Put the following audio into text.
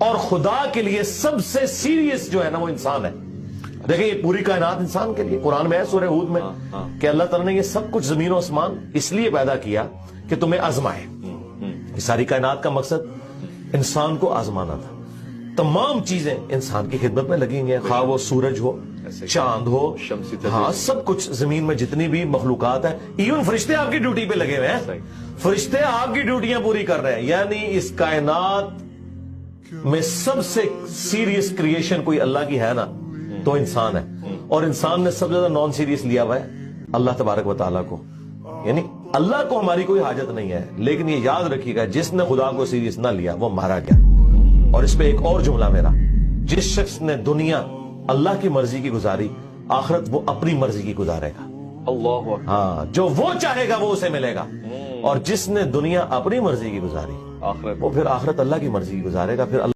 اور خدا کے لیے سب سے سیریس جو ہے نا وہ انسان ہے. دیکھیں یہ پوری کائنات انسان کے لیے. قرآن میں ہے سورہ ہود میں کہ اللہ تعالیٰ نے یہ سب کچھ زمین و آسمان اس لیے پیدا کیا کہ تمہیں آزمائے. یہ ساری کائنات کا مقصد انسان کو آزمانا تھا. تمام چیزیں انسان کی خدمت میں لگی ہیں, خواہ وہ سورج ہو, چاند ہو, ہاں سب کچھ زمین میں جتنی بھی مخلوقات ہیں. ایون فرشتے آپ کی ڈیوٹی پہ لگے ہوئے ہیں. فرشتے آپ کی ڈیوٹیاں پوری کر رہے ہیں. یعنی اس کائنات میں سب سے سیریس کریشن کوئی اللہ کی ہے نا تو انسان ہے. اور انسان نے سب سے زیادہ نان سیریس لیا ہوا ہے اللہ تبارک و تعالیٰ کو. یعنی اللہ کو ہماری کوئی حاجت نہیں ہے, لیکن یہ یاد رکھیے گا جس نے خدا کو سیریس نہ لیا وہ مارا گیا. اور اس پہ ایک اور جملہ میرا, جس شخص نے دنیا اللہ کی مرضی کی گزاری, آخرت وہ اپنی مرضی کی گزارے گا. اللہ ہاں, جو وہ چاہے گا وہ اسے ملے گا. اور جس نے دنیا اپنی مرضی کی گزاری, آخرت وہ پھر آخرت اللہ کی مرضی کی گزارے گا. پھر